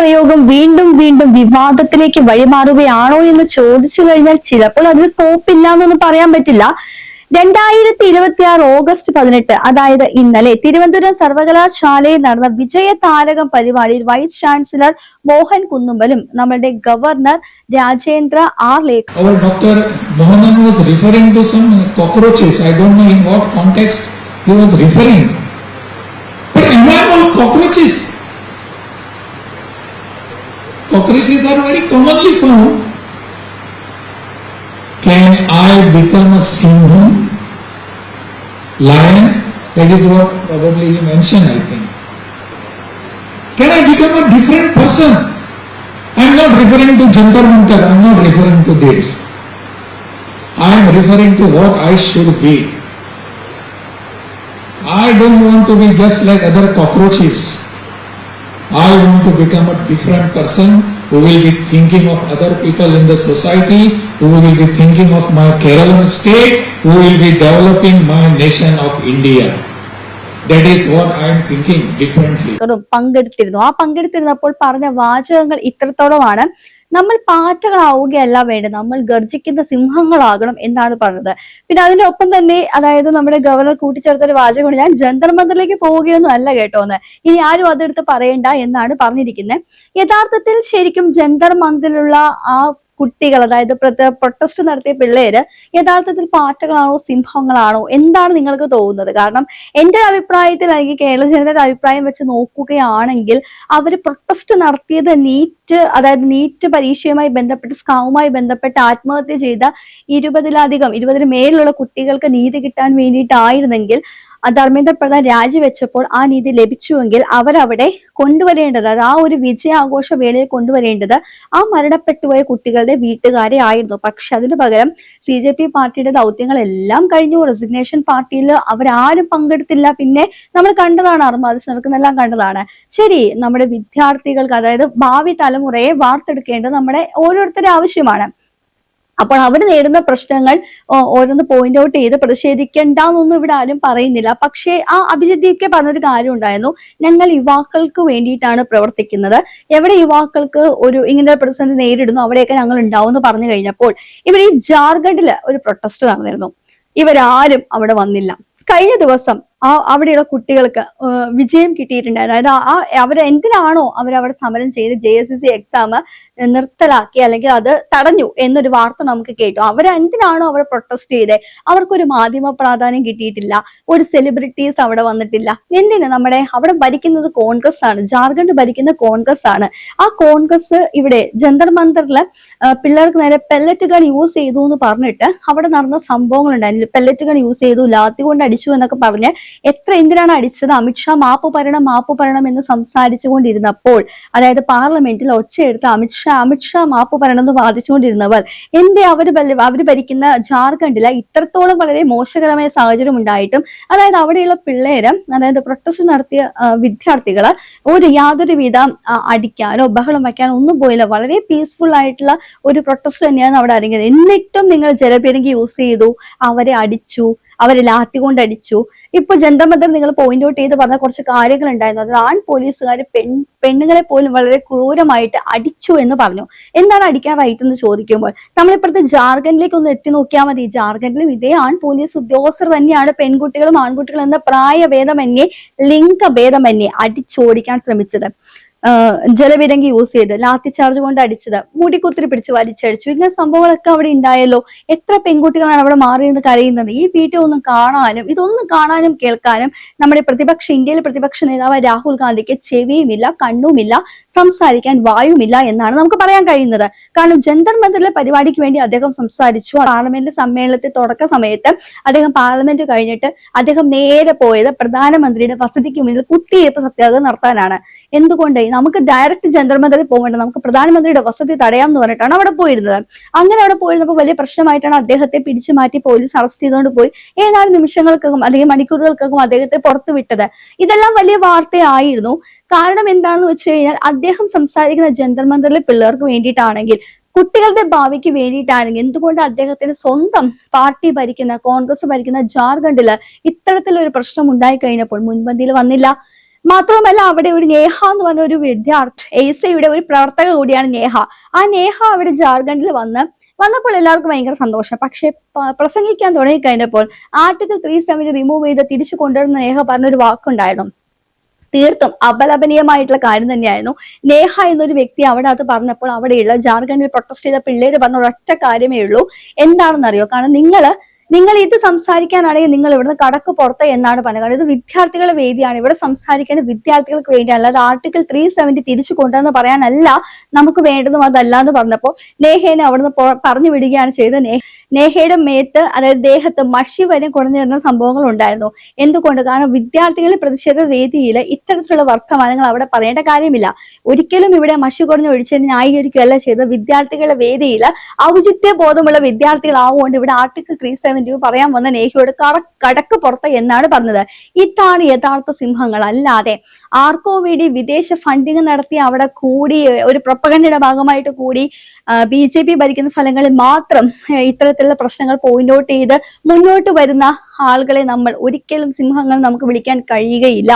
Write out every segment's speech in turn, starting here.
പ്രയോഗം വീണ്ടും വീണ്ടും വിവാദത്തിലേക്ക് വഴിമാറുകയാണോ എന്ന് ചോദിച്ചു കഴിഞ്ഞാൽ ചിലപ്പോൾ അതിന് സ്കോപ്പ് ഇല്ല എന്നൊന്നും പറയാൻ പറ്റില്ല. 2026 ഓഗസ്റ്റ് 18, അതായത് ഇന്നലെ തിരുവനന്തപുരം സർവകലാശാലയിൽ നടന്ന വിജയ താരകം പരിപാടിയിൽ വൈസ് ചാൻസലർ മോഹൻ കുന്നുമ്പലും നമ്മുടെ governor Rajendra Arlekar Dr. Mohanan was referring to some cockroaches. I don't know in what context he was referring. But among all cockroaches, cockroaches are very commonly found. Can I become a Simham? Lion? That is what probably he mentioned, I think. Can I become a different person? I am not referring to Jantar Mantar, I am not referring to this. I am referring to what I should be. I don't want to be just like other cockroaches. I want to become a different person who will be thinking of other people in the society, who will be thinking of my Kerala state, who will be developing my nation of India. That is what I am thinking differently. പങ്കെടുത്തിരുന്നു. ആ പങ്കെടുത്തിരുന്നപ്പോൾ പറഞ്ഞ വാചകങ്ങൾ ഇത്രത്തോളമാണ്: നമ്മൾ പാറ്റകളാവുകയല്ല വേണ്ടത്, നമ്മൾ ഗർജിക്കുന്ന സിംഹങ്ങളാകണം എന്നാണ് പറഞ്ഞത്. പിന്നെ അതിന്റെ ഒപ്പം തന്നെ, അതായത് നമ്മുടെ ഗവർണർ കൂട്ടിച്ചേർത്തൊരു വാചകമാണ്, ഞാൻ ജന്തർ മന്ദറിലേക്ക് പോവുകയൊന്നും അല്ല കേട്ടോന്ന്, ഇനി ആരും അതെടുത്ത് പറയണ്ട എന്നാണ് പറഞ്ഞിരിക്കുന്നത്. യഥാർത്ഥത്തിൽ ശരിക്കും ജന്തർ മന്ദിലുള്ള ആ കുട്ടികൾ, അതായത് പ്രൊട്ടസ്റ്റ് നടത്തിയ പിള്ളേര് യഥാർത്ഥത്തിൽ പാറ്റകളാണോ സിംഹങ്ങളാണോ എന്താണ് നിങ്ങൾക്ക് തോന്നുന്നത്? കാരണം എന്റെ അഭിപ്രായത്തിൽ, അല്ലെങ്കിൽ കേരള ജനതയുടെ അഭിപ്രായം വെച്ച് നോക്കുകയാണെങ്കിൽ അവർ പ്രൊട്ടസ്റ്റ് നടത്തിയത് അതായത് നീറ്റ് പരീക്ഷയുമായി ബന്ധപ്പെട്ട്, സ്കൗമായി ബന്ധപ്പെട്ട് ആത്മഹത്യ ചെയ്ത 20-ന് മേലുള്ള കുട്ടികൾക്ക് നീതി കിട്ടാൻ വേണ്ടിയിട്ടായിരുന്നെങ്കിൽ, ധർമ്മേന്ദ്ര പ്രധാൻ രാജിവെച്ചപ്പോൾ ആ നീതി ലഭിച്ചുവെങ്കിൽ അവരവിടെ കൊണ്ടുവരേണ്ടത്, അത് ആ ഒരു വിജയാഘോഷ വേളയിൽ കൊണ്ടുവരേണ്ടത് ആ മരണപ്പെട്ടുപോയ കുട്ടികളുടെ വീട്ടുകാരെ ആയിരുന്നു. പക്ഷെ അതിനു പകരം CJP പാർട്ടിയുടെ ദൗത്യങ്ങളെല്ലാം കഴിഞ്ഞു. റെസിഗ്നേഷൻ പാർട്ടിയിൽ അവരാരും പങ്കെടുത്തില്ല. പിന്നെ നമ്മൾ കണ്ടതാണ്, അർമാദിച്ച് നടക്കുന്നെല്ലാം കണ്ടതാണ്. ശരി, നമ്മുടെ വിദ്യാർത്ഥികൾക്ക്, അതായത് ഭാവി തലമുറയെ വാർത്തെടുക്കേണ്ടത് നമ്മുടെ ഓരോരുത്തരുടെ ആവശ്യമാണ്. അപ്പോൾ അവർ നേരിടുന്ന പ്രശ്നങ്ങൾ ഓരോന്ന് പോയിന്റ് ഔട്ട് ചെയ്ത് പ്രതിഷേധിക്കേണ്ടെന്നൊന്നും ഇവിടെ ആരും പറയുന്നില്ല. പക്ഷേ ആ അഭിജിത്ത് പറഞ്ഞൊരു കാര്യം ഉണ്ടായിരുന്നു, ഞങ്ങൾ യുവാക്കൾക്ക് വേണ്ടിയിട്ടാണ് പ്രവർത്തിക്കുന്നത്, എവിടെ യുവാക്കൾക്ക് ഇങ്ങനെ പ്രതിസന്ധി നേരിടുന്നു അവിടെയൊക്കെ ഞങ്ങൾ ഉണ്ടാവും എന്ന് പറഞ്ഞു കഴിഞ്ഞപ്പോൾ, ഇവിടെ ഈ ജാർഖണ്ഡില് ഒരു പ്രൊട്ടസ്റ്റ് നടന്നിരുന്നു. ഇവരാരും അവിടെ വന്നില്ല. കഴിഞ്ഞ ദിവസം അവിടെയുള്ള കുട്ടികൾക്ക് വിജയം കിട്ടിയിട്ടുണ്ട്. അതായത് എന്തിനാണോ അവരവിടെ സമരം ചെയ്ത് JSSC എക്സാം നിർത്തലാക്കി അല്ലെങ്കിൽ അത് തടഞ്ഞു എന്നൊരു വാർത്ത നമുക്ക് കേട്ടു. അവരെന്തിനാണോ അവിടെ പ്രൊട്ടസ്റ്റ് ചെയ്തേ, അവർക്കൊരു മാധ്യമ പ്രാധാന്യം കിട്ടിയിട്ടില്ല, ഒരു സെലിബ്രിറ്റീസ് അവിടെ വന്നിട്ടില്ല. എന്തിന്? നമ്മുടെ അവിടെ ഭരിക്കുന്നത് കോൺഗ്രസ് ആണ്, ജാർഖണ്ഡ് ഭരിക്കുന്ന കോൺഗ്രസ് ആണ്. ആ കോൺഗ്രസ് ഇവിടെ ജന്തർ മന്ദറില് പിള്ളേർക്ക് നേരെ പെല്ലറ്റ് ഗൺ യൂസ് ചെയ്തു എന്ന് പറഞ്ഞിട്ട് അവിടെ നടന്ന സംഭവങ്ങൾ ഉണ്ടായിരുന്നു. പെല്ലറ്റ് ഗൺ യൂസ് ചെയ്തു, ലാത്തി കൊണ്ട് അടിച്ചു എന്നൊക്കെ പറഞ്ഞ് എന്തിനാണ് അടിച്ചത്? അമിത്ഷാ മാപ്പ് പറയണം എന്ന് സംസാരിച്ചു കൊണ്ടിരുന്നപ്പോൾ, അതായത് പാർലമെന്റിൽ ഒച്ചയെടുത്ത് അമിത്ഷാ മാപ്പ് പറയണം എന്ന് വാദിച്ചുകൊണ്ടിരുന്നവർ അവര് ഭരിക്കുന്ന ജാർഖണ്ഡില് ഇത്രത്തോളം വളരെ മോശകരമായ സാഹചര്യം ഉണ്ടായിട്ടും, അതായത് അവിടെയുള്ള പിള്ളേര്, അതായത് പ്രൊട്ടസ്റ്റ് നടത്തിയ വിദ്യാർത്ഥികള് യാതൊരുവിധ അടിക്കാനോ ബഹളം വയ്ക്കാനോ ഒന്നും പോയില്ല. വളരെ പീസ്ഫുൾ ആയിട്ടുള്ള ഒരു പ്രൊട്ടസ്റ്റ് തന്നെയാണ് അവിടെ അടങ്ങിയത്. എന്നിട്ടും നിങ്ങൾ ജലപീരങ്കി യൂസ് ചെയ്തു, അവരെ അടിച്ചു, അവരെ ലാത്തി കൊണ്ട് അടിച്ചു. ഇപ്പൊ ജന്തർ മന്ദർ നിങ്ങൾ പോയിന്റ് ഔട്ട് ചെയ്ത് പറഞ്ഞ കുറച്ച് കാര്യങ്ങൾ ഉണ്ടായിരുന്നു. അത് ആൺ പോലീസുകാർ പെണ്ണുങ്ങളെ പോലും വളരെ ക്രൂരമായിട്ട് അടിച്ചു എന്ന് പറഞ്ഞു. എന്താണ് അടിക്കാൻ റൈറ്റ് എന്ന് ചോദിക്കുമ്പോൾ, നമ്മളിപ്പോഴത്തെ ജാർഖണ്ഡിലേക്ക് ഒന്ന് എത്തി നോക്കിയാൽ മതി. ജാർഖണ്ഡിലും ഇതേ ആൺ പോലീസ് ഉദ്യോഗസ്ഥർ തന്നെയാണ് പെൺകുട്ടികളും ആൺകുട്ടികളും എന്ന പ്രായഭേദമന്യേ ലിംഗഭേദമന്യേ അടിച്ചോടിക്കാൻ ശ്രമിച്ചത്. ജലപീരങ്കി യൂസ് ചെയ്ത്, ലാത്തി ചാർജ് കൊണ്ട് അടിച്ചത്, മുടിക്കുത്തിരി പിടിച്ച് വലിച്ചടിച്ചു. ഇങ്ങനെ സംഭവങ്ങളൊക്കെ അവിടെ ഉണ്ടായല്ലോ. എത്ര പെൺകുട്ടികളാണ് അവിടെ മാറിയിരുന്ന് കരയുന്നത്. ഈ വീഡിയോ ഇതൊന്നും കാണാനും കേൾക്കാനും നമ്മുടെ ഇന്ത്യയിലെ പ്രതിപക്ഷ നേതാവ് രാഹുൽ ഗാന്ധിക്ക് ചെവിയുമില്ല, കണ്ണുമില്ല, സംസാരിക്കാൻ വായുമില്ല എന്നാണ് നമുക്ക് പറയാൻ കഴിയുന്നത്. കാരണം ജന്തർ മന്ദറിലെ പരിപാടിക്ക് വേണ്ടി അദ്ദേഹം സംസാരിച്ചു. പാർലമെന്റ് സമ്മേളനത്തിൽ തുടക്ക സമയത്ത് അദ്ദേഹം പാർലമെന്റ് കഴിഞ്ഞിട്ട് അദ്ദേഹം നേരെ പോയത് പ്രധാനമന്ത്രിയുടെ വസതിക്ക് മുന്നിൽ കുത്തിയിരിപ്പ് സത്യാഗ്രഹം നടത്താനാണ്. എന്തുകൊണ്ട്? നമുക്ക് ഡയറക്റ്റ് ജന്തർ മന്ദറിൽ പോകേണ്ട, നമുക്ക് പ്രധാനമന്ത്രിയുടെ വസതി തടയാം എന്ന് പറഞ്ഞിട്ടാണ് അവിടെ പോയിരുന്നത്. അങ്ങനെ അവിടെ പോയിരുന്നപ്പോൾ വലിയ പ്രശ്നമായിട്ടാണ് അദ്ദേഹത്തെ പിടിച്ചു മാറ്റി പോലീസ് അറസ്റ്റ് ചെയ്തുകൊണ്ട് പോയി ഏതാനും നിമിഷങ്ങൾക്കകം അല്ലെങ്കിൽ മണിക്കൂറുകൾക്കകം അദ്ദേഹത്തെ പുറത്തുവിട്ടത്. ഇതെല്ലാം വലിയ വാർത്തയായിരുന്നു. കാരണം എന്താണെന്ന് വെച്ച് കഴിഞ്ഞാൽ, അദ്ദേഹം സംസാരിക്കുന്ന ജന്തർ മന്ദറിലെ പിള്ളേർക്ക് വേണ്ടിയിട്ടാണെങ്കിൽ, കുട്ടികളുടെ ഭാവിക്ക് വേണ്ടിയിട്ടാണെങ്കിൽ, എന്തുകൊണ്ട് അദ്ദേഹത്തിന് സ്വന്തം പാർട്ടി ഭരിക്കുന്ന, കോൺഗ്രസ് ഭരിക്കുന്ന ജാർഖണ്ഡില് ഇത്തരത്തിലൊരു പ്രശ്നം ഉണ്ടായി കഴിഞ്ഞപ്പോൾ മുൻപന്തിയിൽ വന്നില്ല? മാത്രവുമല്ല അവിടെ ഒരു നേഹ എന്ന് പറഞ്ഞ ഒരു വിദ്യാർത്ഥി എയ്സയുടെ ഒരു പ്രവർത്തക കൂടിയാണ് നേഹ. ആ നേഹ അവിടെ ജാർഖണ്ഡിൽ വന്നപ്പോൾ എല്ലാവർക്കും ഭയങ്കര സന്തോഷം. പക്ഷെ പ്രസംഗിക്കാൻ തുടങ്ങി കഴിഞ്ഞപ്പോൾ ആർട്ടിക്കിൾ 370 റിമൂവ് ചെയ്ത് തിരിച്ചു കൊണ്ടുവരുന്ന നേഹ പറഞ്ഞൊരു വാക്കുണ്ടായിരുന്നു. തീർത്തും അപലപനീയമായിട്ടുള്ള കാര്യം തന്നെയായിരുന്നു. നേഹ എന്നൊരു വ്യക്തി അവിടെ അത് പറഞ്ഞപ്പോൾ അവിടെയുള്ള ജാർഖണ്ഡിൽ പ്രൊട്ടസ്റ്റ് ചെയ്ത പിള്ളേര് പറഞ്ഞ ഒരൊറ്റ കാര്യമേ ഉള്ളൂ. എന്താണെന്നറിയോ? കാരണം നിങ്ങൾ ഇത് സംസാരിക്കാനാണെങ്കിൽ നിങ്ങൾ ഇവിടുന്ന് കടക്ക് പുറത്ത് എന്നാണ് പറഞ്ഞത്. കാരണം ഇത് വിദ്യാർത്ഥികളുടെ വേദിയാണ്, ഇവിടെ സംസാരിക്കേണ്ട വിദ്യാർത്ഥികൾക്ക് വേണ്ടിയാണ്, അല്ലാതെ ആർട്ടിക്കിൾ 370 തിരിച്ചു കൊണ്ടുവന്ന് പറയാനല്ല നമുക്ക് വേണ്ടതും, അതല്ല എന്ന് പറഞ്ഞപ്പോൾ നേഹേനെ അവിടുന്ന് പറഞ്ഞു വിടുകയാണ് ചെയ്തത്. നേഹയുടെ മേത്ത്, അതായത് ദേഹത്ത് മഷി വരെ കുറഞ്ഞു വരുന്ന സംഭവങ്ങൾ ഉണ്ടായിരുന്നു. എന്തുകൊണ്ട്? കാരണം വിദ്യാർത്ഥികളുടെ പ്രതിഷേധ വേദിയിൽ ഇത്തരത്തിലുള്ള വർത്തമാനങ്ങൾ അവിടെ പറയേണ്ട കാര്യമില്ല. ഒരിക്കലും ഇവിടെ മഷി കുറഞ്ഞ് ഒഴിച്ചതിന് ന്യായീകരിക്കുകയല്ല ചെയ്തത്. വിദ്യാർത്ഥികളുടെ വേദിയിൽ ഔചിത്യ ബോധമുള്ള വിദ്യാർത്ഥികളാവുകൊണ്ട് ഇവിടെ ആർട്ടിക്കിൾ 370 പറയാൻ വന്ന നേഹയോട് കടക്ക് പുറത്ത് എന്നാണ് പറഞ്ഞത്. ഇതാണ് യഥാർത്ഥ സിംഹങ്ങൾ. അല്ലാതെ ആർക്കോ വേണ്ടി വിദേശ ഫണ്ടിങ് നടത്തി അവിടെ കൂടി ഒരു പ്രൊപ്പഗണ്ടയുടെ ഭാഗമായിട്ട് കൂടി BJP ഭരിക്കുന്ന സ്ഥലങ്ങളിൽ മാത്രം ഇത്തരത്തിലുള്ള പ്രശ്നങ്ങൾ പോയിന്റ് ഔട്ട് ചെയ്ത് മുന്നോട്ട് വരുന്ന ആളുകളെ നമ്മൾ ഒരിക്കലും സിംഹങ്ങൾ നമുക്ക് വിളിക്കാൻ കഴിയുകയില്ല.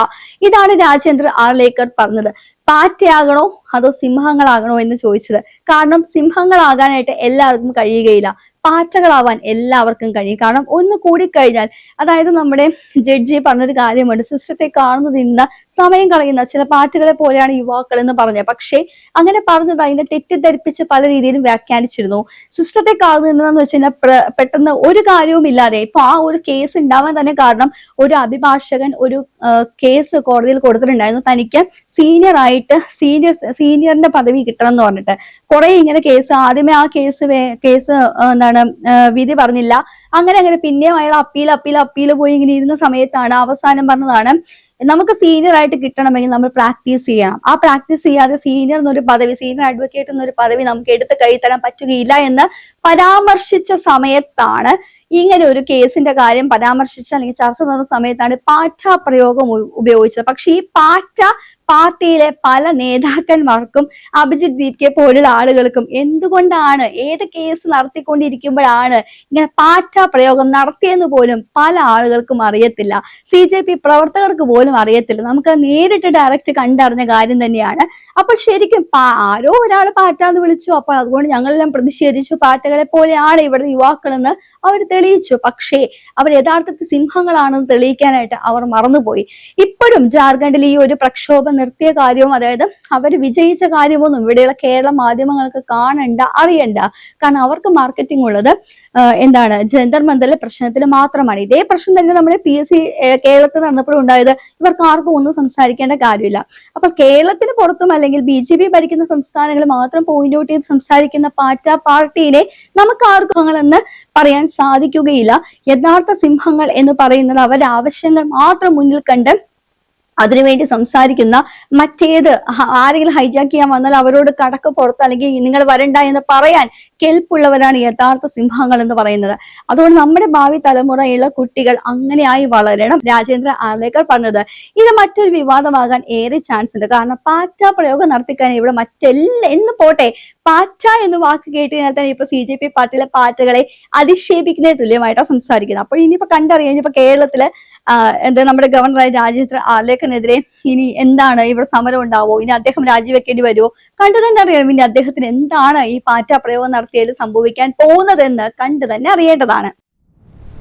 ഇതാണ് രാജേന്ദ്ര ആർലേക്കർ പറഞ്ഞത്. പാറ്റയാകണോ അതോ സിംഹങ്ങളാകണോ എന്ന് ചോദിച്ചത്. കാരണം സിംഹങ്ങളാകാനായിട്ട് എല്ലാവർക്കും കഴിയുകയില്ല, പാറ്റകളാവാൻ എല്ലാവർക്കും കഴിയും. കാരണം ഒന്ന് കൂടിക്കഴിഞ്ഞാൽ, അതായത് നമ്മുടെ ജഡ്ജി പറഞ്ഞൊരു കാര്യമുണ്ട്, സിസ്റ്റത്തെ കാണുന്നതിന് സമയം കളയുന്ന ചില പാറ്റകളെ പോലെയാണ് യുവാക്കൾ എന്ന് പറഞ്ഞത്. പക്ഷേ അങ്ങനെ പറഞ്ഞത് അതിനെ തെറ്റിദ്ധരിപ്പിച്ച് പല രീതിയിലും വ്യാഖ്യാനിച്ചിരുന്നു. സിസ്റ്റത്തെ കാണുന്നതെന്ന് വെച്ച് കഴിഞ്ഞാൽ പെട്ടെന്ന് ഒരു കാര്യവും ഇല്ലാതെ ഇപ്പൊ ആ ഒരു കേസ് ഉണ്ടാവാൻ തന്നെ കാരണം ഒരു അഭിഭാഷകൻ ഒരു കേസ് കോടതിയിൽ കൊടുത്തിട്ടുണ്ടായിരുന്നു, തനിക്ക് സീനിയറിന്റെ പദവി കിട്ടണം എന്ന് പറഞ്ഞിട്ട്. കുറെ ഇങ്ങനെ കേസ്, ആദ്യമേ ആ കേസ് എന്താണ് വിധി പറഞ്ഞില്ല, അങ്ങനെ പിന്നെയും അയാൾ അപ്പീൽ പോയി ഇങ്ങനെ ഇരുന്ന സമയത്താണ് അവസാനം പറഞ്ഞതാണ്, നമുക്ക് സീനിയർ ആയിട്ട് കിട്ടണമെങ്കിൽ നമ്മൾ പ്രാക്ടീസ് ചെയ്യണം. ആ പ്രാക്ടീസ് ചെയ്യാതെ സീനിയർ എന്നൊരു പദവി, സീനിയർ അഡ്വക്കേറ്റ് എന്നൊരു പദവി നമുക്ക് എടുത്ത് കൈ തരാൻ പറ്റുകയില്ല എന്ന് പരാമർശിച്ച സമയത്താണ്, ഇങ്ങനെ ഒരു കേസിന്റെ കാര്യം പരാമർശിച്ച അല്ലെങ്കിൽ ചർച്ച നടന്ന സമയത്താണ് പാറ്റ പ്രയോഗം ഉപയോഗിച്ചത്. പക്ഷെ ഈ പാറ്റ പാർട്ടിയിലെ പല നേതാക്കന്മാർക്കും അഭിജിത് ദീപ്കെ പോലുള്ള ആളുകൾക്കും എന്തുകൊണ്ടാണ്, ഏത് കേസ് നടത്തിക്കൊണ്ടിരിക്കുമ്പോഴാണ് ഇങ്ങനെ പാറ്റ പ്രയോഗം നടത്തിയെന്ന് പോലും പല ആളുകൾക്കും അറിയത്തില്ല. CJP പ്രവർത്തകർക്ക് പോലും അറിയത്തില്ല. നമുക്ക് നേരിട്ട് ഡയറക്റ്റ് കണ്ടറിഞ്ഞ കാര്യം തന്നെയാണ്. അപ്പോൾ ശരിക്കും ആരോ ഒരാൾ പാറ്റ എന്ന് വിളിച്ചു, അപ്പോൾ അതുകൊണ്ട് ഞങ്ങളെല്ലാം പ്രതിഷേധിച്ചു, പാറ്റകളെ പോലെയാണ് ഇവിടെ യുവാക്കളെന്ന് അവർ തെളിയിച്ചു. പക്ഷേ അവർ യഥാർത്ഥത്തിൽ സിംഹങ്ങളാണെന്ന് തെളിയിക്കാനായിട്ട് അവർ മറന്നുപോയി. ഇപ്പോഴും ജാർഖണ്ഡിൽ ഈ ഒരു പ്രക്ഷോഭം നിർത്തിയ കാര്യവും, അതായത് അവർ വിജയിച്ച കാര്യമൊന്നും ഇവിടെയുള്ള കേരള മാധ്യമങ്ങൾക്ക് കാണണ്ട, അറിയണ്ട. കാരണം അവർക്ക് മാർക്കറ്റിംഗ് ഉള്ളത് എന്താണ്, ജന്തർ മന്ദറിലെ പ്രശ്നത്തിന് മാത്രമാണ്. ഇതേ പ്രശ്നം തന്നെ നമ്മുടെ PSC കേരളത്തിൽ നടന്നപ്പോഴും ഉണ്ടായത്. ഇവർക്ക് ആർക്കും ഒന്നും സംസാരിക്കേണ്ട കാര്യമില്ല. അപ്പോൾ കേരളത്തിന് പുറത്തും അല്ലെങ്കിൽ BJP ഭരിക്കുന്ന സംസ്ഥാനങ്ങളിൽ മാത്രം പോയിന്റ് ഔട്ട് ചെയ്ത് സംസാരിക്കുന്ന പാറ്റ പാർട്ടിയെ നമുക്ക് ആർക്കും എന്ന് പറയാൻ സാധിക്കുകയില്ല. യഥാർത്ഥ സിംഹങ്ങൾ എന്ന് പറയുന്നത് അവരുടെ ആവശ്യങ്ങൾ മാത്രം മുന്നിൽ കണ്ട് അതിനുവേണ്ടി സംസാരിക്കുന്ന, മറ്റേത് ആരെങ്കിലും ഹൈജാക്ക് ചെയ്യാൻ വന്നാൽ അവരോട് കടക്ക് പുറത്ത് അല്ലെങ്കിൽ നിങ്ങൾ വരണ്ട എന്ന് പറയാൻ കെൽപ്പുള്ളവരാണ് യഥാർത്ഥ സിംഹങ്ങൾ എന്ന് പറയുന്നത്. അതുകൊണ്ട് നമ്മുടെ ഭാവി തലമുറയുള്ള കുട്ടികൾ അങ്ങനെയായി വളരണം. രാജേന്ദ്ര ആർലേക്കർ പറഞ്ഞത് ഇത് മറ്റൊരു വിവാദമാകാൻ ഏറെ ചാൻസ് ഉണ്ട്. കാരണം പാറ്റ പ്രയോഗം നടത്തിക്കാൻ ഇവിടെ എന്ന് പോട്ടെ, പാറ്റ എന്ന് വാക്ക് കേട്ട് കഴിഞ്ഞാൽ തന്നെ ഇപ്പൊ CJP പാർട്ടിയിലെ പാറ്റകളെ അധിക്ഷേപിക്കുന്നതിന് തുല്യമായിട്ടാണ് സംസാരിക്കുന്നത്. അപ്പോൾ ഇനിയിപ്പോ കണ്ടറിയാം, ഇനിയിപ്പോ കേരളത്തില് നമ്മുടെ ഗവർണറായ രാജേന്ദ്ര ആർലേക്കറിനെതിരെ ഇനി എന്താണ്, ഇവിടെ സമരം ഉണ്ടാവോ, ഇനി അദ്ദേഹം രാജിവെക്കേണ്ടി വരുമോ, കണ്ടു തന്നെ അറിയണം. ഇനി അദ്ദേഹത്തിന് എന്താണ് ഈ പാറ്റ പ്രയോഗം നടത്തിയതിൽ സംഭവിക്കാൻ പോകുന്നതെന്ന് കണ്ടു തന്നെ അറിയേണ്ടതാണ്.